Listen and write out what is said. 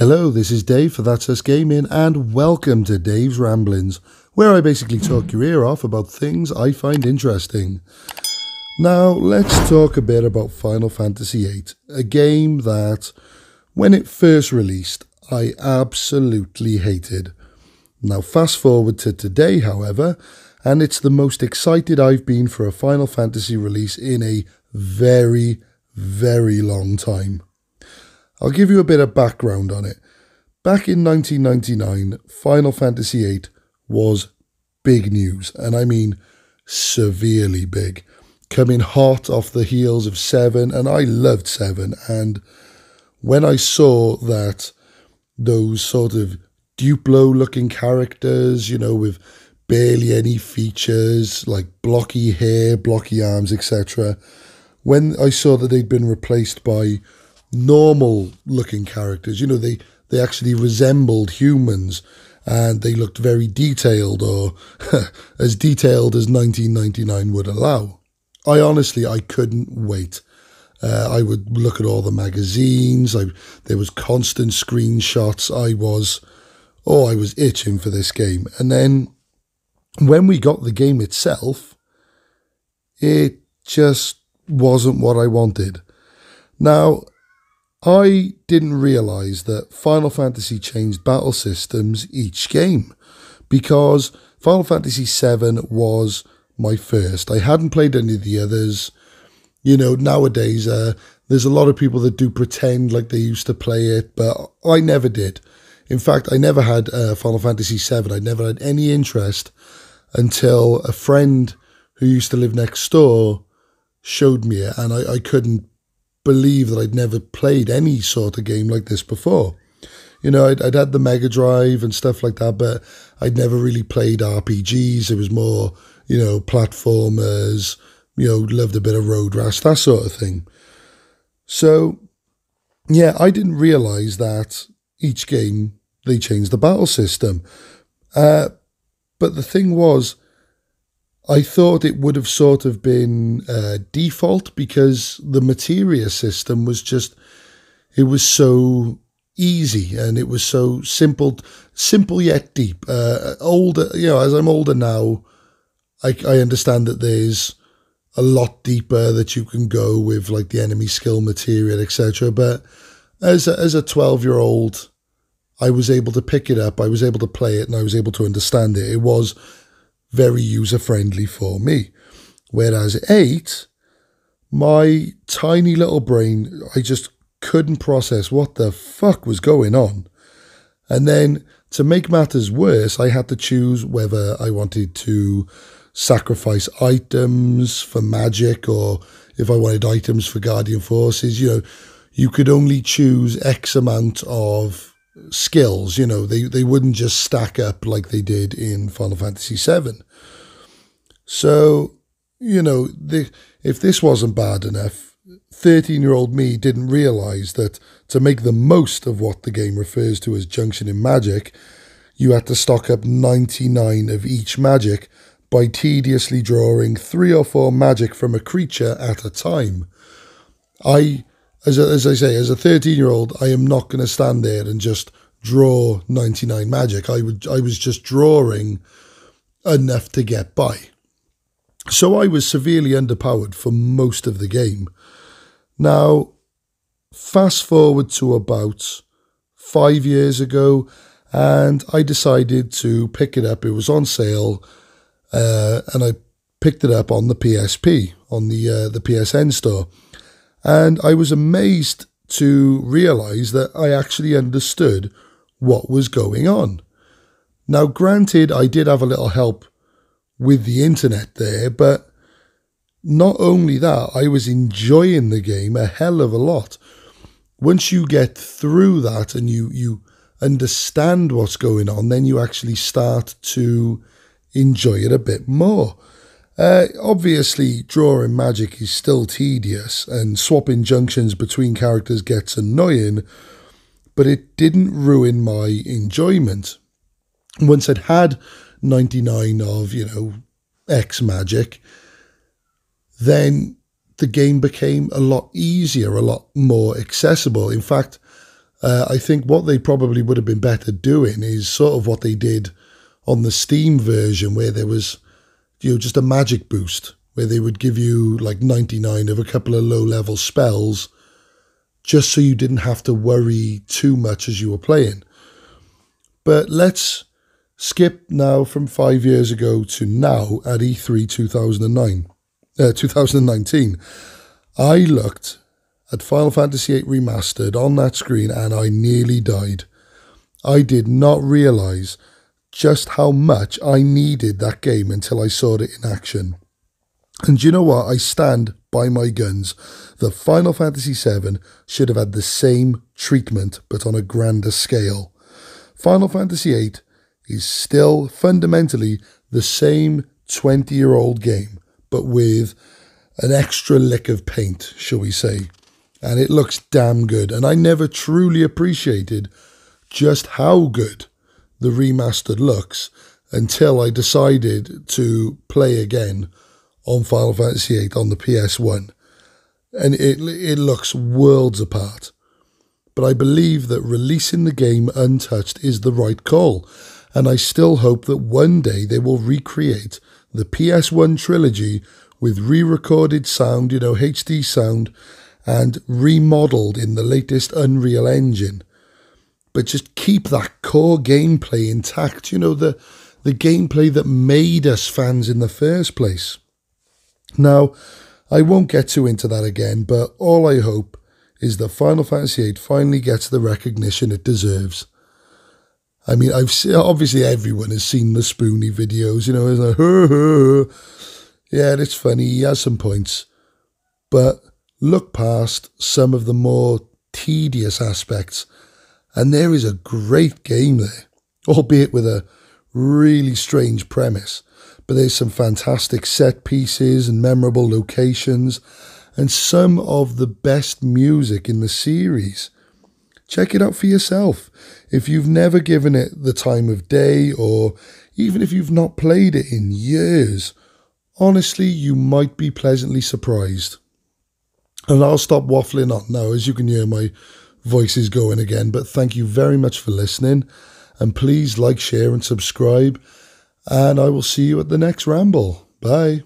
Hello, this is Dave for That's Us Gaming, and welcome to Dave's Ramblings, where I basically talk your ear off about things I find interesting. Now, let's talk a bit about Final Fantasy VIII, a game that, when it first released, I absolutely hated. Now, fast forward to today, however, and it's the most excited I've been for a Final Fantasy release in a very, very long time. I'll give you a bit of background on it. Back in 1999, Final Fantasy VIII was big news, and I mean severely big. Coming hot off the heels of 7, and I loved 7, and when I saw that those sort of Duplo-looking characters, with barely any features, like blocky hair, blocky arms, etc., when I saw that they'd been replaced by normal looking characters, they actually resembled humans and they looked very detailed, or as detailed as 1999 would allow. I couldn't wait. I would look at all the magazines. There was constant screenshots. I was itching for this game. And then when we got the game itself, it just wasn't what I wanted. Now, I didn't realise that Final Fantasy changed battle systems each game, because Final Fantasy VII was my first. I hadn't played any of the others. Nowadays, there's a lot of people that do pretend like they used to play it, but I never did. In fact, I never had Final Fantasy VII. I never had any interest until a friend who used to live next door showed me it, and I couldn't believe that I'd never played any sort of game like this before. I'd had the Mega Drive and stuff like that, but I'd never really played RPGs. It was more, platformers, loved a bit of road rash, that sort of thing. So, yeah, I didn't realise that each game they changed the battle system. But the thing was, I thought it would have sort of been default, because the materia system was it was so easy and it was so simple yet deep. Older, as I'm older now, I understand that there's a lot deeper that you can go with, like the enemy skill material, etc. But as a 12-year-old, I was able to pick it up, I was able to play it, and I was able to understand it. It was very user-friendly for me. Whereas 8, my tiny little brain, I just couldn't process what the fuck was going on. And then, to make matters worse, I had to choose whether I wanted to sacrifice items for magic, or if I wanted items for Guardian Forces. You could only choose X amount of skills. They wouldn't just stack up like they did in Final Fantasy VII. So, if this wasn't bad enough, 13-year-old me didn't realise that to make the most of what the game refers to as junction in magic, you had to stock up 99 of each magic by tediously drawing 3 or 4 magic from a creature at a time. As I say, as a 13-year-old, I am not going to stand there and just draw 99 magic. I was just drawing enough to get by. So I was severely underpowered for most of the game. Now, fast forward to about 5 years ago, and I decided to pick it up. It was on sale, and I picked it up on the PSP, on the PSN store. And I was amazed to realise that I actually understood what was going on. Now, granted, I did have a little help with the internet there, but not only that, I was enjoying the game a hell of a lot. Once you get through that and you understand what's going on, then you actually start to enjoy it a bit more. Obviously, drawing magic is still tedious, and swapping junctions between characters gets annoying, but it didn't ruin my enjoyment. Once I'd had 99 of, X magic, then the game became a lot easier, a lot more accessible. In fact, I think what they probably would have been better doing is sort of what they did on the Steam version, where there was, just a magic boost, where they would give you like 99 of a couple of low-level spells, just so you didn't have to worry too much as you were playing. But let's skip now from 5 years ago to now at E3 2019. I looked at Final Fantasy VIII Remastered on that screen and I nearly died. I did not realise just how much I needed that game until I saw it in action. And you know what? I stand by my guns. The Final Fantasy VII should have had the same treatment, but on a grander scale. Final Fantasy VIII is still fundamentally the same 20-year-old game, but with an extra lick of paint, shall we say. And it looks damn good. And I never truly appreciated just how good the remastered looks until I decided to play again on Final Fantasy VIII on the PS1. And it looks worlds apart. But I believe that releasing the game untouched is the right call. And I still hope that one day they will recreate the PS1 trilogy with re-recorded sound, HD sound, and remodeled in the latest Unreal Engine. But just keep that core gameplay intact, the gameplay that made us fans in the first place. Now, I won't get too into that again, but all I hope is that Final Fantasy VIII finally gets the recognition it deserves. I mean, obviously everyone has seen the Spoony videos, it's like, yeah, it's funny, he has some points, but look past some of the more tedious aspects, and there is a great game there, albeit with a really strange premise. But there's some fantastic set pieces and memorable locations, and some of the best music in the series. Check it out for yourself. If you've never given it the time of day, or even if you've not played it in years, honestly, you might be pleasantly surprised. And I'll stop waffling on now, as you can hear my voice is going again. But thank you very much for listening. And please like, share and subscribe. And I will see you at the next ramble. Bye.